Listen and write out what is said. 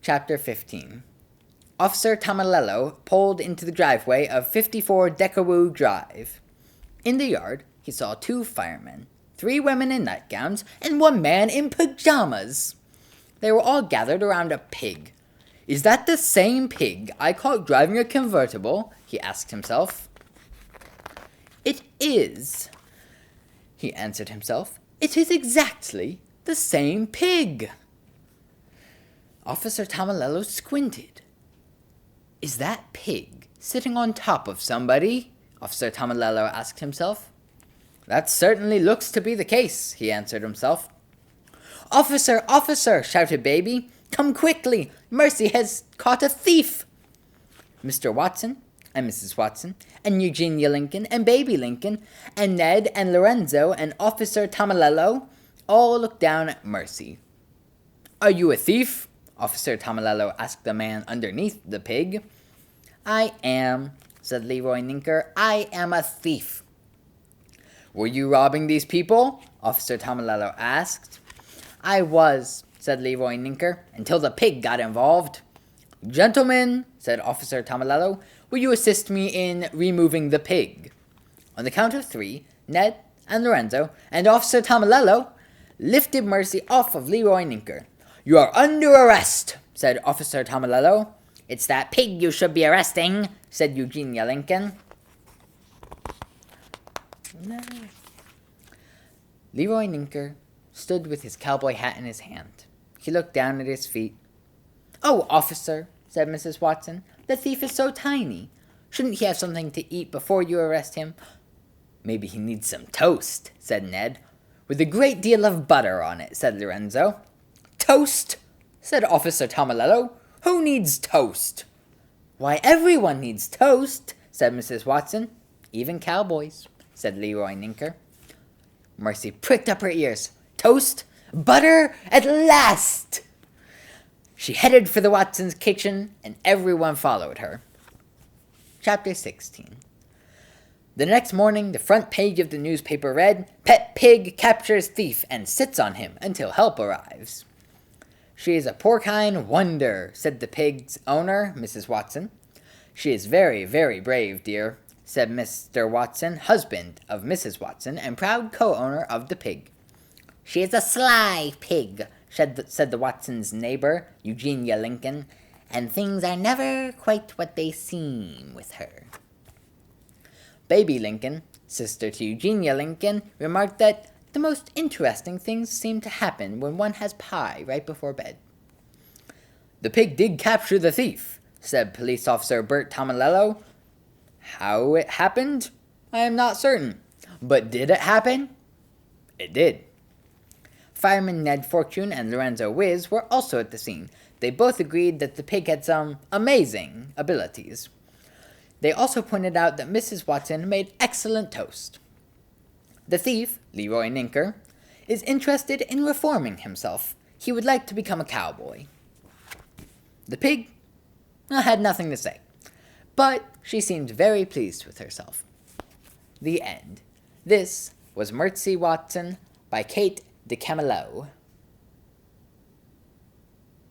Chapter 15. Officer Tomalello pulled into the driveway of 54 Decawoo Drive. In the yard, he saw 2 firemen, 3 women in nightgowns, and 1 man in pajamas. They were all gathered around a pig. "Is that the same pig I caught driving a convertible?" he asked himself. "It is," he answered himself. "It is exactly the same pig." Officer Tomalello squinted. "Is that pig sitting on top of somebody?" Officer Tomalello asked himself. "That certainly looks to be the case," he answered himself. "Officer, officer," shouted Baby, "come quickly! Mercy has caught a thief!" Mr. Watson and Mrs. Watson and Eugenia Lincoln and Baby Lincoln and Ned and Lorenzo and Officer Tomalello all looked down at Mercy. "Are you a thief?" Officer Tomalello asked the man underneath the pig. "I am," said Leroy Ninker. "I am a thief." "Were you robbing these people?" Officer Tomalello asked. "I was," said Leroy Ninker, "until the pig got involved." "Gentlemen," said Officer Tomalello, "will you assist me in removing the pig?" On the count of 3, Ned and Lorenzo and Officer Tomalello lifted Mercy off of Leroy Ninker. "You are under arrest," said Officer Tomalello. "It's that pig you should be arresting," said Eugenia Lincoln. Leroy Ninker stood with his cowboy hat in his hand. He looked down at his feet. "Oh, officer," said Mrs. Watson, "the thief is so tiny. Shouldn't he have something to eat before you arrest him?" "Maybe he needs some toast," said Ned. "With a great deal of butter on it," said Lorenzo. "Toast?" said Officer Tomalello. "Who needs toast?" "Why, everyone needs toast," said Mrs. Watson. "Even cowboys," said Leroy Ninker. Mercy pricked up her ears. Toast? Butter? At last! She headed for the Watsons' kitchen, and everyone followed her. Chapter 16. The next morning, the front page of the newspaper read, "Pet Pig Captures Thief and Sits on Him Until Help Arrives." "She is a porcine wonder," said the pig's owner, Mrs. Watson. "She is very, very brave, dear," said Mr. Watson, husband of Mrs. Watson and proud co-owner of the pig. "She is a sly pig," said the Watsons' neighbor, Eugenia Lincoln, "and things are never quite what they seem with her." Baby Lincoln, sister to Eugenia Lincoln, remarked that the most interesting things seem to happen when one has pie right before bed. "The pig did capture the thief," said Police Officer Bert Tomalello. "How it happened, I am not certain. But did it happen? It did." Firemen Ned Fortune and Lorenzo Wiz were also at the scene. They both agreed that the pig had some amazing abilities. They also pointed out that Mrs. Watson made excellent toast. The thief, Leroy Ninker, is interested in reforming himself. He would like to become a cowboy. The pig had nothing to say, but she seemed very pleased with herself. The end. This was Mercy Watson by Kate DiCamillo.